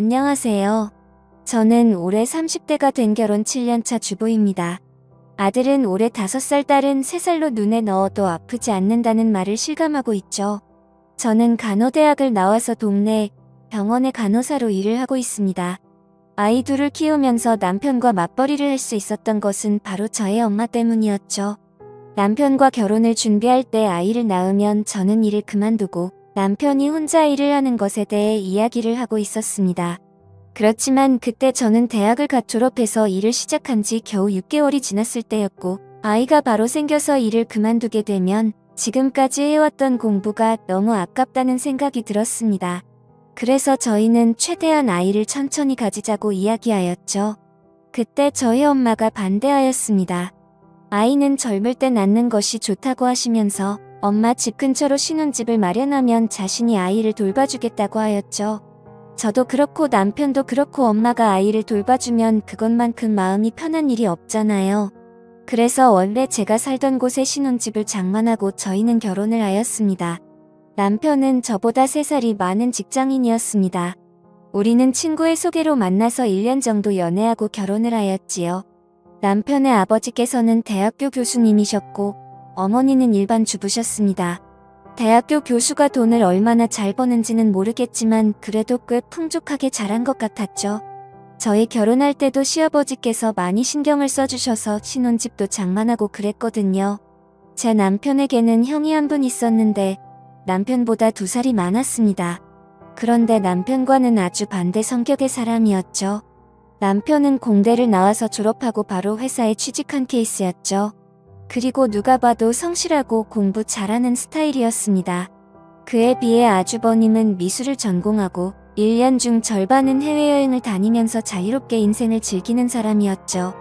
안녕하세요. 저는 올해 30대가 된 결혼 7년차 주부입니다. 아들은 올해 5살, 딸은 3살로 눈에 넣어도 아프지 않는다는 말을 실감하고 있죠. 저는 간호대학을 나와서 동네 병원의 간호사로 일을 하고 있습니다. 아이 둘을 키우면서 남편과 맞벌이를 할 수 있었던 것은 바로 저의 엄마 때문이었죠. 남편과 결혼을 준비할 때 아이를 낳으면 저는 일을 그만두고 남편이 혼자 일을 하는 것에 대해 이야기를 하고 있었습니다. 그렇지만 그때 저는 대학을 갓 졸업해서 일을 시작한 지 겨우 6개월이 지났을 때였고, 아이가 바로 생겨서 일을 그만두게 되면 지금까지 해왔던 공부가 너무 아깝다는 생각이 들었습니다. 그래서 저희는 최대한 아이를 천천히 가지자고 이야기하였죠. 그때 저희 엄마가 반대하였습니다. 아이는 젊을 때 낳는 것이 좋다고 하시면서 엄마 집 근처로 신혼집을 마련하면 자신이 아이를 돌봐주겠다고 하였죠. 저도 그렇고 남편도 그렇고 엄마가 아이를 돌봐주면 그것만큼 마음이 편한 일이 없잖아요. 그래서 원래 제가 살던 곳에 신혼집을 장만하고 저희는 결혼을 하였습니다. 남편은 저보다 3살이 많은 직장인이었습니다. 우리는 친구의 소개로 만나서 1년 정도 연애하고 결혼을 하였지요. 남편의 아버지께서는 대학교 교수님이셨고 어머니는 일반 주부셨습니다. 대학교 교수가 돈을 얼마나 잘 버는지는 모르겠지만 그래도 꽤 풍족하게 자란 것 같았죠. 저희 결혼할 때도 시아버지께서 많이 신경을 써주셔서 신혼집도 장만하고 그랬거든요. 제 남편에게는 형이 한 분 있었는데 남편보다 2살이 많았습니다. 그런데 남편과는 아주 반대 성격의 사람이었죠. 남편은 공대를 나와서 졸업하고 바로 회사에 취직한 케이스였죠. 그리고 누가 봐도 성실하고 공부 잘하는 스타일이었습니다. 그에 비해 아주버님은 미술을 전공하고 1년 중 절반은 해외여행을 다니면서 자유롭게 인생을 즐기는 사람이었죠.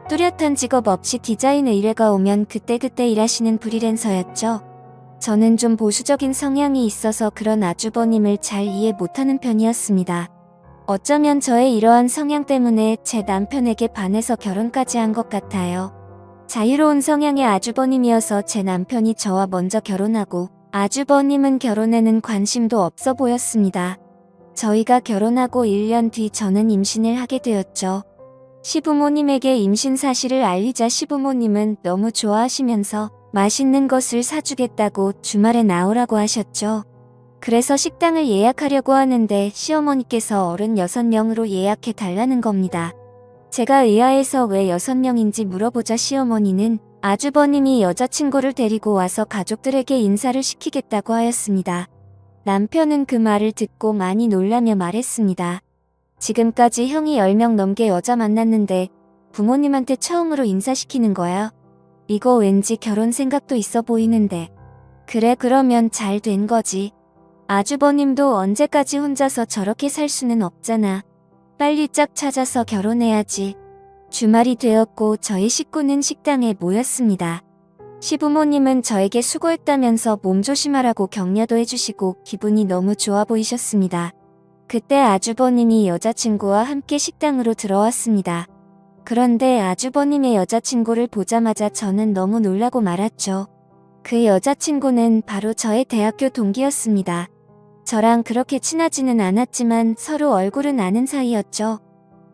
뚜렷한 직업 없이 디자인 의뢰가 오면 그때그때 일하시는 프리랜서였죠. 저는 좀 보수적인 성향이 있어서 그런 아주버님을 잘 이해 못하는 편이었습니다. 어쩌면 저의 이러한 성향 때문에 제 남편에게 반해서 결혼까지 한 것 같아요. 자유로운 성향의 아주버님이어서 제 남편이 저와 먼저 결혼하고 아주버님은 결혼에는 관심도 없어 보였습니다. 저희가 결혼하고 1년 뒤 저는 임신을 하게 되었죠. 시부모님에게 임신 사실을 알리자 시부모님은 너무 좋아하시면서 맛있는 것을 사주겠다고 주말에 나오라고 하셨죠. 그래서 식당을 예약하려고 하는데 시어머니께서 어른 6명으로 예약해 달라는 겁니다. 제가 의아해서 왜 6명인지 물어보자 시어머니는 아주버님이 여자친구를 데리고 와서 가족들에게 인사를 시키겠다고 하였습니다. 남편은 그 말을 듣고 많이 놀라며 말했습니다. 지금까지 형이 10명 넘게 여자 만났는데 부모님한테 처음으로 인사시키는 거야? 이거 왠지 결혼 생각도 있어 보이는데. 그래, 그러면 잘 된 거지. 아주버님도 언제까지 혼자서 저렇게 살 수는 없잖아. 빨리 짝 찾아서 결혼해야지. 주말이 되었고 저희 식구는 식당에 모였습니다. 시부모님은 저에게 수고했다면서 몸 조심하라고 격려도 해주시고 기분이 너무 좋아 보이셨습니다. 그때 아주버님이 여자친구와 함께 식당으로 들어왔습니다. 그런데 아주버님의 여자친구를 보자마자 저는 너무 놀라고 말았죠. 그 여자친구는 바로 저의 대학교 동기였습니다. 저랑 그렇게 친하지는 않았지만 서로 얼굴은 아는 사이였죠.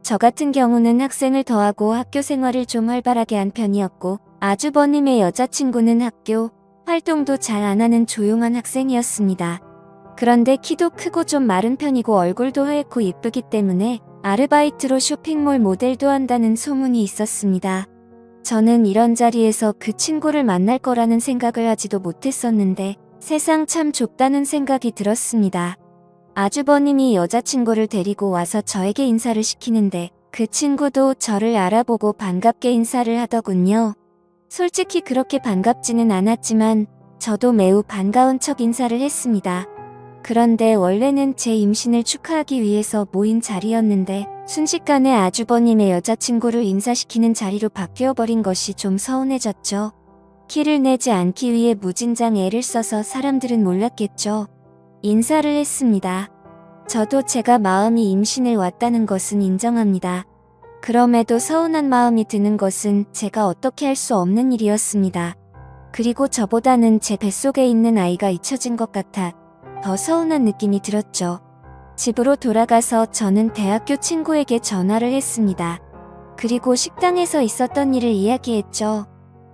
저 같은 경우는 학생을 더하고 학교 생활을 좀 활발하게 한 편이었고 아주버님의 여자친구는 학교 활동도 잘 안 하는 조용한 학생이었습니다. 그런데 키도 크고 좀 마른 편이고 얼굴도 하얗고 예쁘기 때문에 아르바이트로 쇼핑몰 모델도 한다는 소문이 있었습니다. 저는 이런 자리에서 그 친구를 만날 거라는 생각을 하지도 못했었는데 세상 참 좁다는 생각이 들었습니다. 아주버님이 여자친구를 데리고 와서 저에게 인사를 시키는데 그 친구도 저를 알아보고 반갑게 인사를 하더군요. 솔직히 그렇게 반갑지는 않았지만 저도 매우 반가운 척 인사를 했습니다. 그런데 원래는 제 임신을 축하하기 위해서 모인 자리였는데 순식간에 아주버님의 여자친구를 인사시키는 자리로 바뀌어버린 것이 좀 서운해졌죠. 키를 내지 않기 위해 무진장 애를 써서 사람들은 몰랐겠죠. 인사를 했습니다. 저도 제가 마음이 임신을 왔다는 것은 인정합니다. 그럼에도 서운한 마음이 드는 것은 제가 어떻게 할 수 없는 일이었습니다. 그리고 저보다는 제 뱃속에 있는 아이가 잊혀진 것 같아 더 서운한 느낌이 들었죠. 집으로 돌아가서 저는 대학교 친구에게 전화를 했습니다. 그리고 식당에서 있었던 일을 이야기했죠.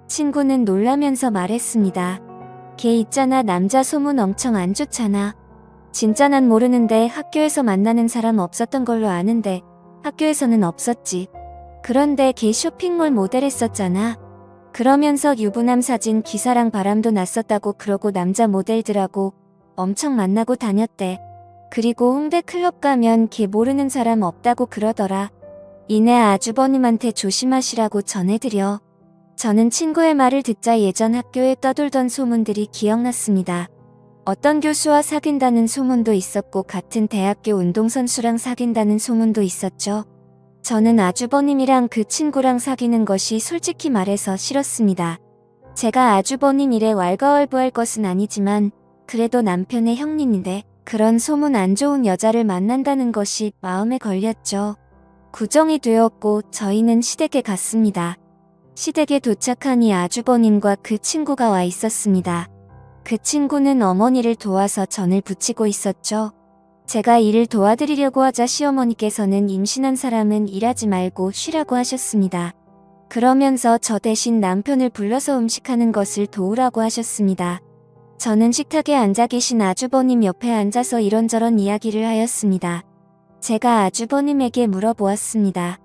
친구는 놀라면서 말했습니다. 걔 있잖아, 남자 소문 엄청 안 좋잖아. 진짜 난 모르는데 학교에서 만나는 사람 없었던 걸로 아는데 학교에서는 없었지. 그런데 걔 쇼핑몰 모델 했었잖아. 그러면서 유부남 사진 기사랑 바람도 났었다고 그러고 남자 모델들하고 엄청 만나고 다녔대. 그리고 홍대 클럽 가면 걔 모르는 사람 없다고 그러더라. 이내 아주버님한테 조심하시라고 전해드려. 저는 친구의 말을 듣자 예전 학교에 떠돌던 소문들이 기억났습니다. 어떤 교수와 사귄다는 소문도 있었고 같은 대학교 운동선수랑 사귄다는 소문도 있었죠. 저는 아주버님이랑 그 친구랑 사귀는 것이 솔직히 말해서 싫었습니다. 제가 아주버님 일에 왈가왈부할 것은 아니지만 그래도 남편의 형님인데 그런 소문 안 좋은 여자를 만난다는 것이 마음에 걸렸죠. 구정이 되었고 저희는 시댁에 갔습니다. 시댁에 도착하니 아주버님과 그 친구가 와 있었습니다. 그 친구는 어머니를 도와서 전을 부치고 있었죠. 제가 일을 도와드리려고 하자 시어머니께서는 임신한 사람은 일하지 말고 쉬라고 하셨습니다. 그러면서 저 대신 남편을 불러서 음식하는 것을 도우라고 하셨습니다. 저는 식탁에 앉아 계신 아주버님 옆에 앉아서 이런저런 이야기를 하였습니다. 제가 아주버님에게 물어보았습니다.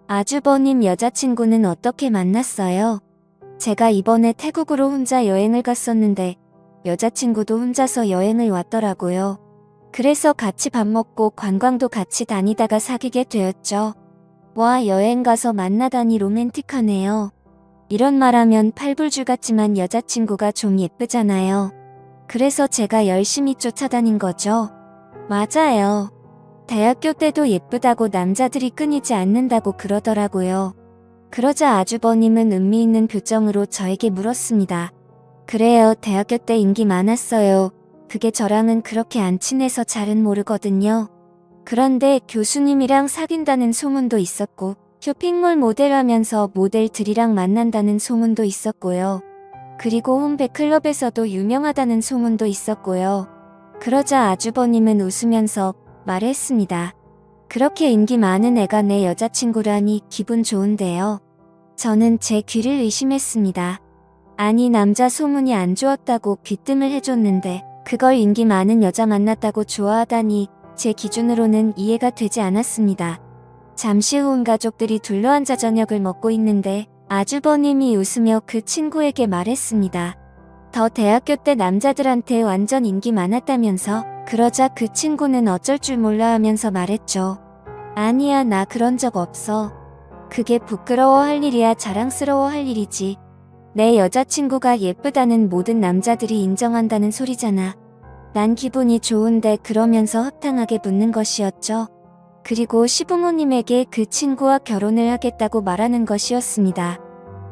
아주버님 여자친구는 어떻게 만났어요? 제가 이번에 태국으로 혼자 여행을 갔었는데 여자친구도 혼자서 여행을 왔더라고요. 그래서 같이 밥 먹고 관광도 같이 다니다가 사귀게 되었죠. 와, 여행 가서 만나다니 로맨틱하네요. 이런 말하면 팔불줄 같지만 여자친구가 좀 예쁘잖아요. 그래서 제가 열심히 쫓아다닌 거죠. 맞아요. 대학교 때도 예쁘다고 남자들이 끊이지 않는다고 그러더라고요. 그러자 아주버님은 의미 있는 표정으로 저에게 물었습니다. 그래요, 대학교 때 인기 많았어요. 그게 저랑은 그렇게 안 친해서 잘은 모르거든요. 그런데 교수님이랑 사귄다는 소문도 있었고 쇼핑몰 모델하면서 모델들이랑 만난다는 소문도 있었고요. 그리고 홍대 클럽에서도 유명하다는 소문도 있었고요. 그러자 아주버님은 웃으면서 말했습니다. 그렇게 인기 많은 애가 내 여자친구라니 기분 좋은데요. 저는 제 귀를 의심했습니다. 아니, 남자 소문이 안 좋았다고 귀뜸을 해줬는데 그걸 인기 많은 여자 만났다고 좋아하다니 제 기준으로는 이해가 되지 않았습니다. 잠시 후 온 가족들이 둘러앉아 저녁을 먹고 있는데 아주버님이 웃으며 그 친구에게 말했습니다. 더 대학교 때 남자들한테 완전 인기 많았다면서? 그러자 그 친구는 어쩔 줄 몰라 하면서 말했죠. 아니야, 나 그런 적 없어. 그게 부끄러워할 일이야, 자랑스러워할 일이지. 내 여자친구가 예쁘다는 모든 남자들이 인정한다는 소리잖아. 난 기분이 좋은데 그러면서 허탕하게 묻는 것이었죠. 그리고 시부모님에게 그 친구와 결혼을 하겠다고 말하는 것이었습니다.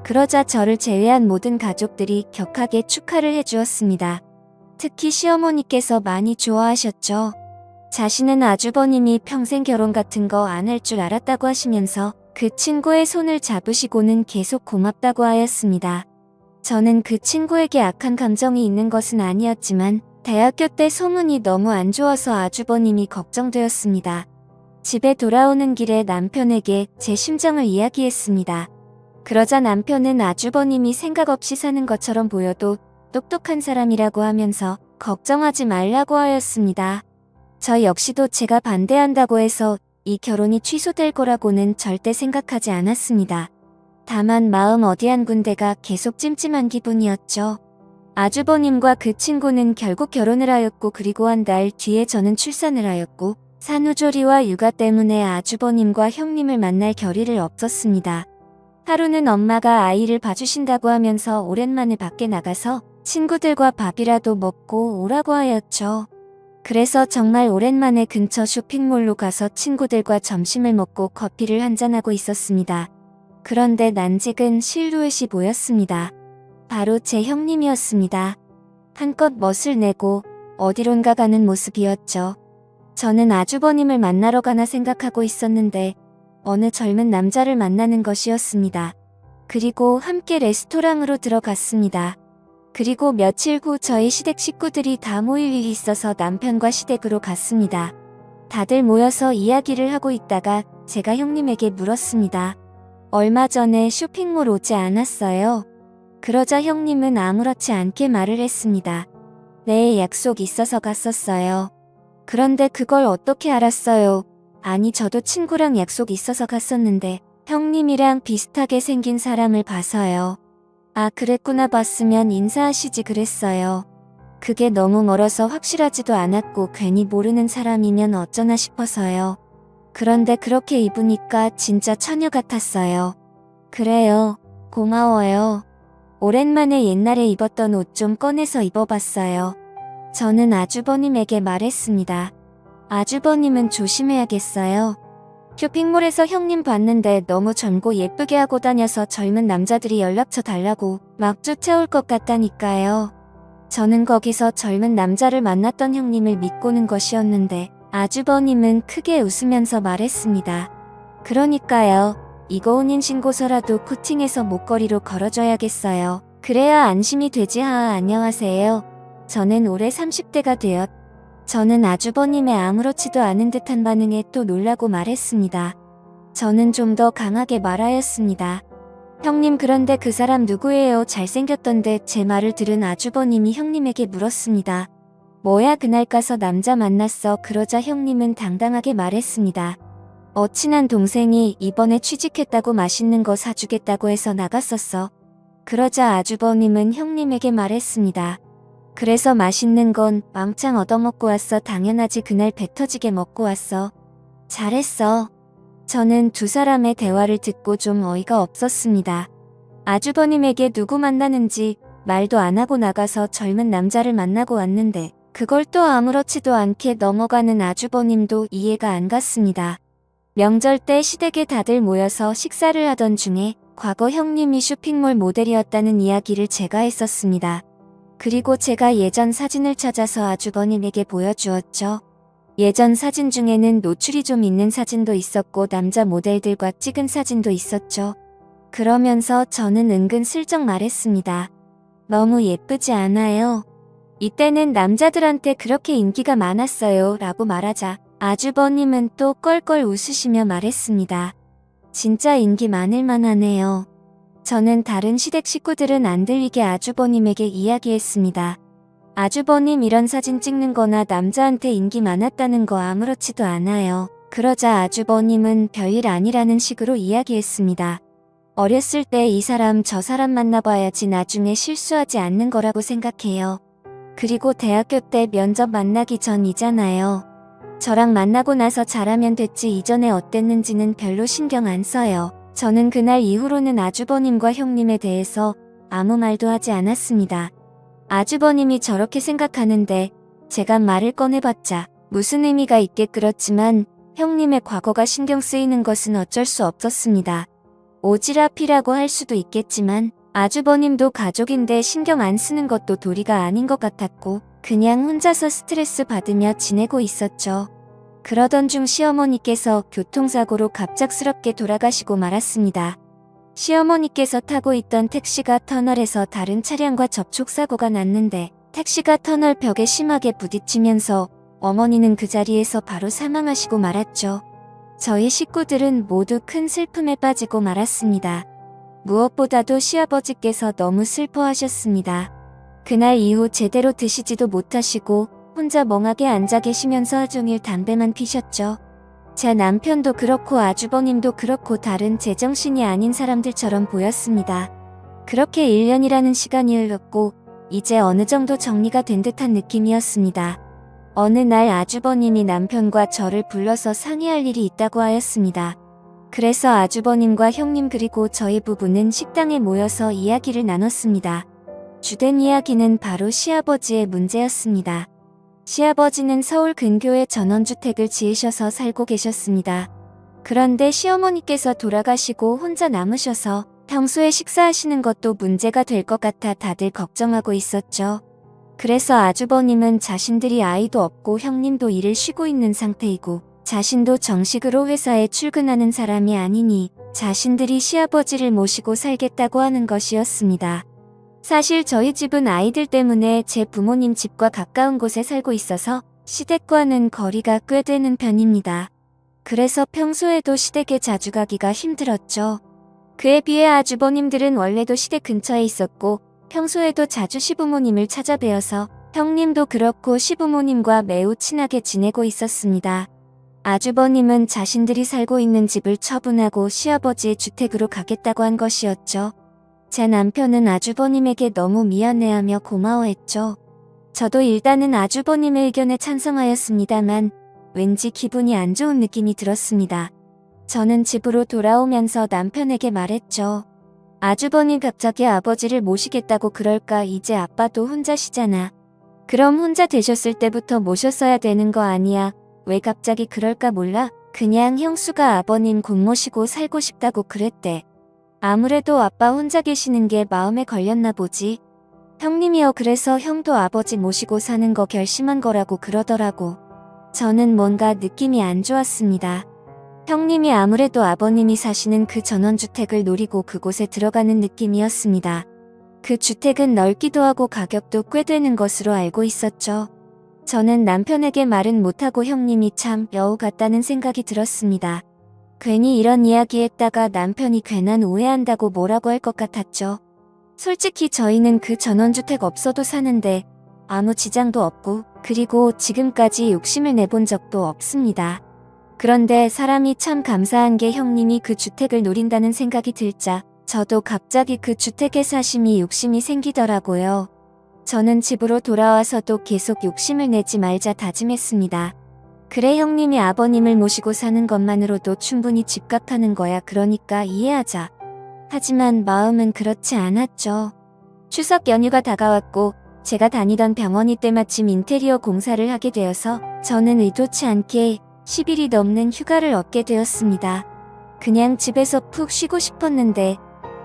그러자 저를 제외한 모든 가족들이 격하게 축하를 해주었습니다. 특히 시어머니께서 많이 좋아하셨죠. 자신은 아주버님이 평생 결혼 같은 거 안 할 줄 알았다고 하시면서 그 친구의 손을 잡으시고는 계속 고맙다고 하였습니다. 저는 그 친구에게 악한 감정이 있는 것은 아니었지만 대학교 때 소문이 너무 안 좋아서 아주버님이 걱정되었습니다. 집에 돌아오는 길에 남편에게 제 심정을 이야기했습니다. 그러자 남편은 아주버님이 생각 없이 사는 것처럼 보여도 똑똑한 사람이라고 하면서 걱정하지 말라고 하였습니다. 저 역시도 제가 반대한다고 해서 이 결혼이 취소될 거라고는 절대 생각하지 않았습니다. 다만 마음 어디 한 군데가 계속 찜찜한 기분이었죠. 아주버님과 그 친구는 결국 결혼을 하였고 그리고 한 달 뒤에 저는 출산을 하였고 산후조리와 육아 때문에 아주버님과 형님을 만날 결의를 엎었습니다. 하루는 엄마가 아이를 봐주신다고 하면서 오랜만에 밖에 나가서 친구들과 밥이라도 먹고 오라고 하였죠. 그래서 정말 오랜만에 근처 쇼핑몰로 가서 친구들과 점심을 먹고 커피를 한잔하고 있었습니다. 그런데 난직은 실루엣이 보였습니다. 바로 제 형님이었습니다. 한껏 멋을 내고 어디론가 가는 모습이었죠. 저는 아주버님을 만나러 가나 생각하고 있었는데 어느 젊은 남자를 만나는 것이었습니다. 그리고 함께 레스토랑으로 들어갔습니다. 그리고 며칠 후 저희 시댁 식구들이 다 모일 일이 있어서 남편과 시댁으로 갔습니다. 다들 모여서 이야기를 하고 있다가 제가 형님에게 물었습니다. 얼마 전에 쇼핑몰 오지 않았어요? 그러자 형님은 아무렇지 않게 말을 했습니다. 네, 약속 있어서 갔었어요. 그런데 그걸 어떻게 알았어요? 아니, 저도 친구랑 약속 있어서 갔었는데 형님이랑 비슷하게 생긴 사람을 봐서요. 아, 그랬구나. 봤으면 인사하시지 그랬어요. 그게 너무 멀어서 확실하지도 않았고 괜히 모르는 사람이면 어쩌나 싶어서요. 그런데 그렇게 입으니까 진짜 처녀 같았어요. 그래요. 고마워요. 오랜만에 옛날에 입었던 옷 좀 꺼내서 입어봤어요. 저는 아주버님에게 말했습니다. 아주버님은 조심해야겠어요. 쇼핑몰에서 형님 봤는데 너무 젊고 예쁘게 하고 다녀서 젊은 남자들이 연락처 달라고 막 쫓아올 것 같다니까요. 저는 거기서 젊은 남자를 만났던 형님을 믿고는 것이었는데 아주버님은 크게 웃으면서 말했습니다. 그러니까요. 이거 혼인신고서라도 코팅해서 목걸이로 걸어줘야겠어요. 그래야 안심이 되지. 안녕하세요. 저는 올해 30대가 되었. 저는 아주버님의 아무렇지도 않은 듯한 반응에 또 놀라고 말했습니다. 저는 좀 더 강하게 말하였습니다. 형님, 그런데 그 사람 누구예요? 잘생겼던데. 제 말을 들은 아주버님이 형님에게 물었습니다. 뭐야, 그날 가서 남자 만났어. 그러자 형님은 당당하게 말했습니다. 친한 동생이 이번에 취직했다고 맛있는 거 사주겠다고 해서 나갔었어. 그러자 아주버님은 형님에게 말했습니다. 그래서 맛있는 건 왕창 얻어먹고 왔어. 당연하지. 그날 배 터지게 먹고 왔어. 잘했어. 저는 두 사람의 대화를 듣고 좀 어이가 없었습니다. 아주버님에게 누구 만나는지 말도 안 하고 나가서 젊은 남자를 만나고 왔는데 그걸 또 아무렇지도 않게 넘어가는 아주버님도 이해가 안 갔습니다. 명절 때 시댁에 다들 모여서 식사를 하던 중에 과거 형님이 쇼핑몰 모델이었다는 이야기를 제가 했었습니다. 그리고 제가 예전 사진을 찾아서 아주버님에게 보여주었죠. 예전 사진 중에는 노출이 좀 있는 사진도 있었고 남자 모델들과 찍은 사진도 있었죠. 그러면서 저는 은근슬쩍 말했습니다. 너무 예쁘지 않아요? 이때는 남자들한테 그렇게 인기가 많았어요 라고 말하자 아주버님은 또 껄껄 웃으시며 말했습니다. 진짜 인기 많을 만하네요. 저는 다른 시댁 식구들은 안 들리게 아주버님에게 이야기했습니다. 아주버님, 이런 사진 찍는 거나 남자한테 인기 많았다는 거 아무렇지도 않아요. 그러자 아주버님은 별일 아니라는 식으로 이야기했습니다. 어렸을 때 이 사람 저 사람 만나봐야지 나중에 실수하지 않는 거라고 생각해요. 그리고 대학교 때 면접 만나기 전이잖아요. 저랑 만나고 나서 잘하면 됐지 이전에 어땠는지는 별로 신경 안 써요. 저는 그날 이후로는 아주버님과 형님에 대해서 아무 말도 하지 않았습니다. 아주버님이 저렇게 생각하는데 제가 말을 꺼내봤자 무슨 의미가 있게. 그렇지만 형님의 과거가 신경 쓰이는 것은 어쩔 수 없었습니다. 오지랖이라고 할 수도 있겠지만 아주버님도 가족인데 신경 안 쓰는 것도 도리가 아닌 것 같았고 그냥 혼자서 스트레스 받으며 지내고 있었죠. 그러던 중 시어머니께서 교통사고로 갑작스럽게 돌아가시고 말았습니다. 시어머니께서 타고 있던 택시가 터널에서 다른 차량과 접촉사고가 났는데 택시가 터널 벽에 심하게 부딪히면서 어머니는 그 자리에서 바로 사망하시고 말았죠. 저희 식구들은 모두 큰 슬픔에 빠지고 말았습니다. 무엇보다도 시아버지께서 너무 슬퍼하셨습니다. 그날 이후 제대로 드시지도 못하시고 혼자 멍하게 앉아 계시면서 하루 종일 담배만 피셨죠. 제 남편도 그렇고 아주버님도 그렇고 다른 제정신이 아닌 사람들처럼 보였습니다. 그렇게 1년이라는 시간이 흘렀고 이제 어느 정도 정리가 된 듯한 느낌이었습니다. 어느 날 아주버님이 남편과 저를 불러서 상의할 일이 있다고 하였습니다. 그래서 아주버님과 형님 그리고 저희 부부는 식당에 모여서 이야기를 나눴습니다. 주된 이야기는 바로 시아버지의 문제였습니다. 시아버지는 서울 근교에 전원주택을 지으셔서 살고 계셨습니다. 그런데 시어머니께서 돌아가시고 혼자 남으셔서 평소에 식사하시는 것도 문제가 될 것 같아 다들 걱정하고 있었죠. 그래서 아주버님은 자신들이 아이도 없고 형님도 일을 쉬고 있는 상태이고 자신도 정식으로 회사에 출근하는 사람이 아니니 자신들이 시아버지를 모시고 살겠다고 하는 것이었습니다. 사실 저희 집은 아이들 때문에 제 부모님 집과 가까운 곳에 살고 있어서 시댁과는 거리가 꽤 되는 편입니다. 그래서 평소에도 시댁에 자주 가기가 힘들었죠. 그에 비해 아주버님들은 원래도 시댁 근처에 있었고 평소에도 자주 시부모님을 찾아뵈어서 형님도 그렇고 시부모님과 매우 친하게 지내고 있었습니다. 아주버님은 자신들이 살고 있는 집을 처분하고 시아버지의 주택으로 가겠다고 한 것이었죠. 제 남편은 아주버님에게 너무 미안해하며 고마워했죠. 저도 일단은 아주버님의 의견에 찬성하였습니다만 왠지 기분이 안 좋은 느낌이 들었습니다. 저는 집으로 돌아오면서 남편에게 말했죠. 아주버님 갑자기 아버지를 모시겠다고 그럴까? 이제 아빠도 혼자시잖아. 그럼 혼자 되셨을 때부터 모셨어야 되는 거 아니야? 왜 갑자기 그럴까 몰라? 그냥 형수가 아버님 곧 모시고 살고 싶다고 그랬대. 아무래도 아빠 혼자 계시는 게 마음에 걸렸나 보지. 형님이요. 그래서 형도 아버지 모시고 사는 거 결심한 거라고 그러더라고. 저는 뭔가 느낌이 안 좋았습니다. 형님이 아무래도 아버님이 사시는 그 전원주택을 노리고 그곳에 들어가는 느낌이었습니다. 그 주택은 넓기도 하고 가격도 꽤 되는 것으로 알고 있었죠. 저는 남편에게 말은 못하고 형님이 참 여우 같다는 생각이 들었습니다. 괜히 이런 이야기했다가 남편이 괜한 오해한다고 뭐라고 할 것 같았죠. 솔직히 저희는 그 전원주택 없어도 사는데 아무 지장도 없고 그리고 지금까지 욕심을 내본 적도 없습니다. 그런데 사람이 참 감사한 게 형님이 그 주택을 노린다는 생각이 들자 저도 갑자기 그 주택에 사심이 욕심이 생기더라고요. 저는 집으로 돌아와서도 계속 욕심을 내지 말자 다짐했습니다. 그래 형님이 아버님을 모시고 사는 것만으로도 충분히 집값하는 거야. 그러니까 이해하자. 하지만 마음은 그렇지 않았죠. 추석 연휴가 다가왔고 제가 다니던 병원이 때마침 인테리어 공사를 하게 되어서 저는 의도치 않게 10일이 넘는 휴가를 얻게 되었습니다. 그냥 집에서 푹 쉬고 싶었는데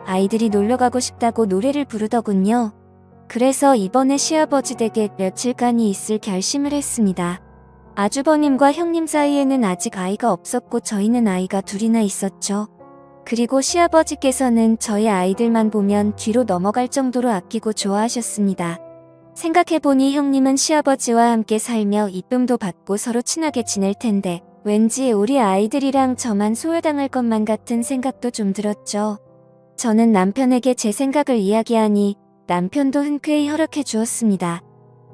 아이들이 놀러가고 싶다고 노래를 부르더군요. 그래서 이번에 시아버지 댁에 며칠간이 있을 결심을 했습니다. 아주버님과 형님 사이에는 아직 아이가 없었고 저희는 아이가 둘이나 있었죠. 그리고 시아버지께서는 저희 아이들만 보면 뒤로 넘어갈 정도로 아끼고 좋아하셨습니다. 생각해보니 형님은 시아버지와 함께 살며 이쁨도 받고 서로 친하게 지낼 텐데 왠지 우리 아이들이랑 저만 소외당할 것만 같은 생각도 좀 들었죠. 저는 남편에게 제 생각을 이야기하니 남편도 흔쾌히 허락해 주었습니다.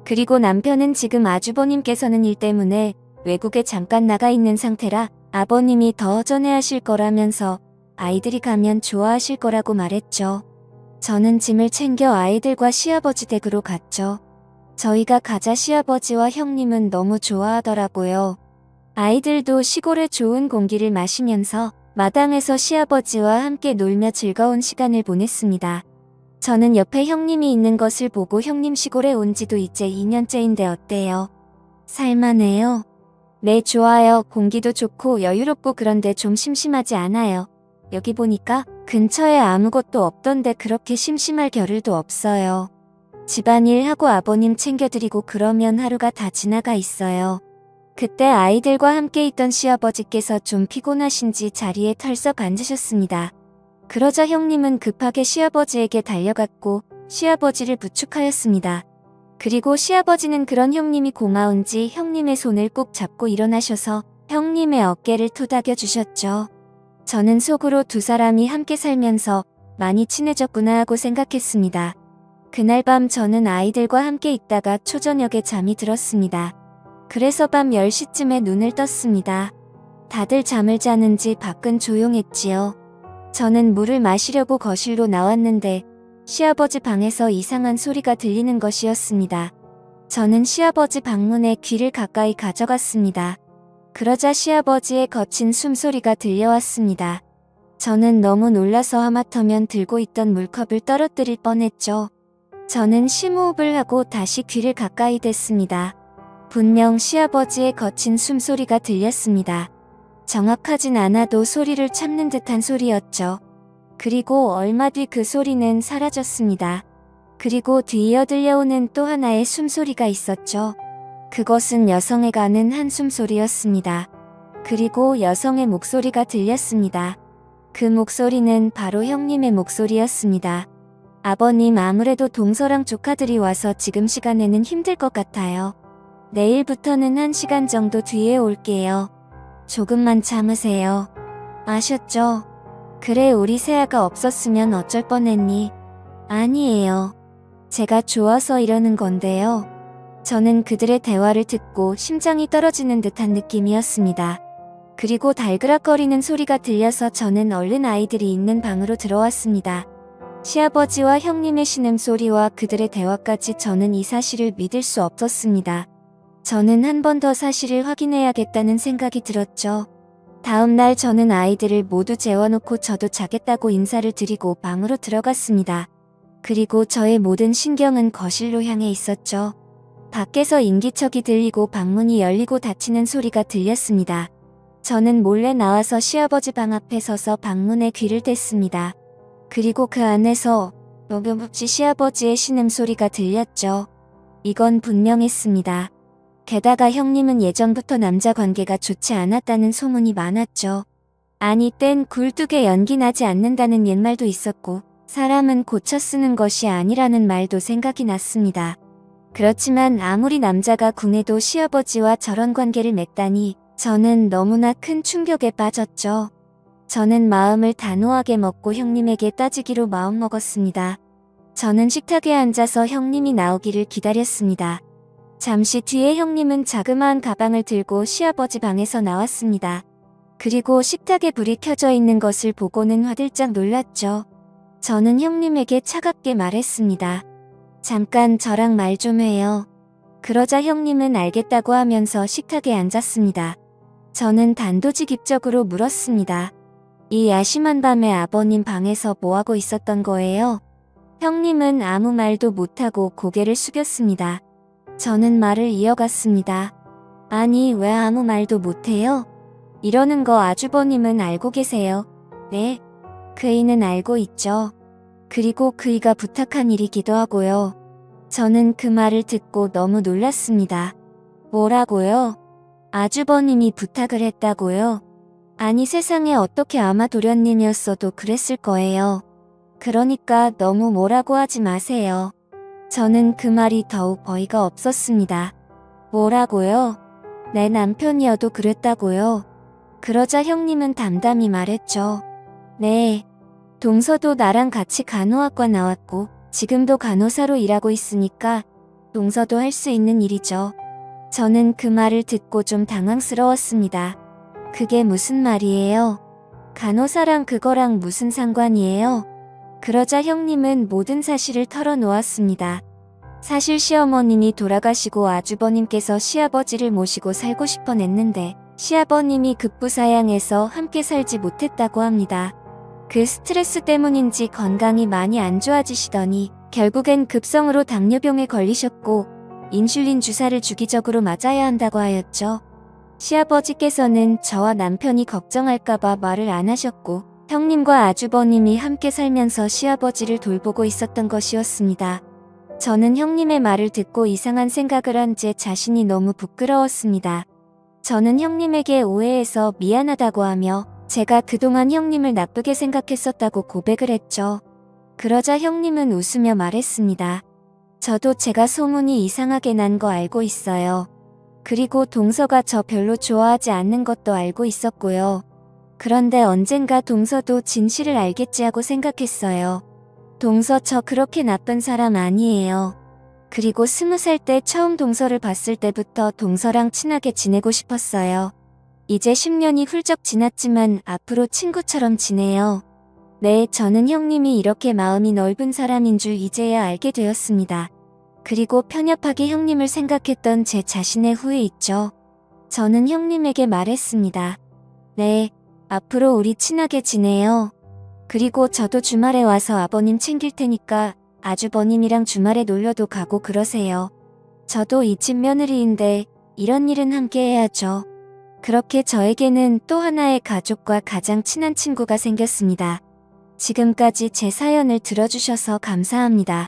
그리고 남편은 지금 아주버님께서는 일 때문에 외국에 잠깐 나가 있는 상태라 아버님이 더 전해하실 거라면서 아이들이 가면 좋아하실 거라고 말했죠. 저는 짐을 챙겨 아이들과 시아버지 댁으로 갔죠. 저희가 가자 시아버지와 형님은 너무 좋아하더라고요. 아이들도 시골의 좋은 공기를 마시면서 마당에서 시아버지와 함께 놀며 즐거운 시간을 보냈습니다. 저는 옆에 형님이 있는 것을 보고 형님 시골에 온 지도 이제 2년째인데 어때요? 살만해요? 네, 좋아요. 공기도 좋고 여유롭고 그런데 좀 심심하지 않아요. 여기 보니까 근처에 아무것도 없던데 그렇게 심심할 겨를도 없어요. 집안일하고 아버님 챙겨드리고 그러면 하루가 다 지나가 있어요. 그때 아이들과 함께 있던 시아버지께서 좀 피곤하신지 자리에 털썩 앉으셨습니다. 그러자 형님은 급하게 시아버지에게 달려갔고 시아버지를 부축하였습니다. 그리고 시아버지는 그런 형님이 고마운지 형님의 손을 꼭 잡고 일어나셔서 형님의 어깨를 토닥여 주셨죠. 저는 속으로 두 사람이 함께 살면서 많이 친해졌구나 하고 생각했습니다. 그날 밤 저는 아이들과 함께 있다가 초저녁에 잠이 들었습니다. 그래서 밤 10시쯤에 눈을 떴습니다. 다들 잠을 자는지 밖은 조용했지요. 저는 물을 마시려고 거실로 나왔는데 시아버지 방에서 이상한 소리가 들리는 것이었습니다. 저는 시아버지 방문에 귀를 가까이 가져갔습니다. 그러자 시아버지의 거친 숨소리가 들려왔습니다. 저는 너무 놀라서 하마터면 들고 있던 물컵을 떨어뜨릴 뻔했죠. 저는 심호흡을 하고 다시 귀를 가까이 댔습니다. 분명 시아버지의 거친 숨소리가 들렸습니다. 정확하진 않아도 소리를 참는 듯한 소리였죠. 그리고 얼마 뒤 그 소리는 사라졌습니다. 그리고 뒤이어 들려오는 또 하나의 숨소리가 있었죠. 그것은 여성의 가는 한숨소리였습니다. 그리고 여성의 목소리가 들렸습니다. 그 목소리는 바로 형님의 목소리였습니다. 아버님, 아무래도 동서랑 조카들이 와서 지금 시간에는 힘들 것 같아요. 내일부터는 1시간 정도 뒤에 올게요. 조금만 참으세요. 아셨죠? 그래, 우리 세아가 없었으면 어쩔 뻔했니? 아니에요. 제가 좋아서 이러는 건데요. 저는 그들의 대화를 듣고 심장이 떨어지는 듯한 느낌이었습니다. 그리고 달그락거리는 소리가 들려서 저는 얼른 아이들이 있는 방으로 들어왔습니다. 시아버지와 형님의 신음소리와 그들의 대화까지 저는 이 사실을 믿을 수 없었습니다. 저는 한 번 더 사실을 확인해야겠다는 생각이 들었죠. 다음 날 저는 아이들을 모두 재워놓고 저도 자겠다고 인사를 드리고 방으로 들어갔습니다. 그리고 저의 모든 신경은 거실로 향해 있었죠. 밖에서 인기척이 들리고 방문이 열리고 닫히는 소리가 들렸습니다. 저는 몰래 나와서 시아버지 방 앞에 서서 방문에 귀를 댔습니다. 그리고 그 안에서 어김없이 시아버지의 신음소리가 들렸죠. 이건 분명했습니다. 게다가 형님은 예전부터 남자 관계가 좋지 않았다는 소문이 많았죠. 아니, 땐 굴뚝에 연기 나지 않는다는 옛말도 있었고 사람은 고쳐 쓰는 것이 아니라는 말도 생각이 났습니다. 그렇지만 아무리 남자가 궁해도 시아버지와 저런 관계를 맺다니 저는 너무나 큰 충격에 빠졌죠. 저는 마음을 단호하게 먹고 형님에게 따지기로 마음먹었습니다. 저는 식탁에 앉아서 형님이 나오기를 기다렸습니다. 잠시 뒤에 형님은 자그마한 가방을 들고 시아버지 방에서 나왔습니다. 그리고 식탁에 불이 켜져 있는 것을 보고는 화들짝 놀랐죠. 저는 형님에게 차갑게 말했습니다. 잠깐 저랑 말 좀 해요. 그러자 형님은 알겠다고 하면서 식탁에 앉았습니다. 저는 단도직입적으로 물었습니다. 이 야심한 밤에 아버님 방에서 뭐하고 있었던 거예요? 형님은 아무 말도 못하고 고개를 숙였습니다. 저는 말을 이어갔습니다. 아니, 왜 아무 말도 못해요? 이러는 거 아주버님은 알고 계세요. 네, 그이는 알고 있죠. 그리고 그이가 부탁한 일이기도 하고요. 저는 그 말을 듣고 너무 놀랐습니다. 뭐라고요? 아주버님이 부탁을 했다고요? 아니, 세상에 어떻게 아마 도련님이었어도 그랬을 거예요. 그러니까 너무 뭐라고 하지 마세요. 저는 그 말이 더욱 어이가 없었습니다. 뭐라고요? 내 남편이어도 그랬다고요? 그러자 형님은 담담히 말했죠. 네. 동서도 나랑 같이 간호학과 나왔고 지금도 간호사로 일하고 있으니까 동서도 할 수 있는 일이죠. 저는 그 말을 듣고 좀 당황스러웠습니다. 그게 무슨 말이에요? 간호사랑 그거랑 무슨 상관이에요? 그러자 형님은 모든 사실을 털어놓았습니다. 사실 시어머님이 돌아가시고 아주버님께서 시아버지를 모시고 살고 싶어 냈는데 시아버님이 급부사양해서 함께 살지 못했다고 합니다. 그 스트레스 때문인지 건강이 많이 안 좋아지시더니 결국엔 급성으로 당뇨병에 걸리셨고 인슐린 주사를 주기적으로 맞아야 한다고 하였죠. 시아버지께서는 저와 남편이 걱정할까봐 말을 안 하셨고 형님과 아주버님이 함께 살면서 시아버지를 돌보고 있었던 것이었습니다. 저는 형님의 말을 듣고 이상한 생각을 한 제 자신이 너무 부끄러웠습니다. 저는 형님에게 오해해서 미안하다고 하며 제가 그동안 형님을 나쁘게 생각했었다고 고백을 했죠. 그러자 형님은 웃으며 말했습니다. 저도 제가 소문이 이상하게 난 거 알고 있어요. 그리고 동서가 저 별로 좋아하지 않는 것도 알고 있었고요. 그런데 언젠가 동서도 진실을 알겠지 하고 생각했어요. 동서 저 그렇게 나쁜 사람 아니에요. 그리고 20살 때 처음 동서를 봤을 때부터 동서랑 친하게 지내고 싶었어요. 이제 10년이 훌쩍 지났지만 앞으로 친구처럼 지내요. 네, 저는 형님이 이렇게 마음이 넓은 사람인 줄 이제야 알게 되었습니다. 그리고 편협하게 형님을 생각했던 제 자신의 후회 있죠. 저는 형님에게 말했습니다. 네, 앞으로 우리 친하게 지내요. 그리고 저도 주말에 와서 아버님 챙길 테니까 아주버님이랑 주말에 놀러도 가고 그러세요. 저도 이 집 며느리인데 이런 일은 함께 해야죠. 그렇게 저에게는 또 하나의 가족과 가장 친한 친구가 생겼습니다. 지금까지 제 사연을 들어주셔서 감사합니다.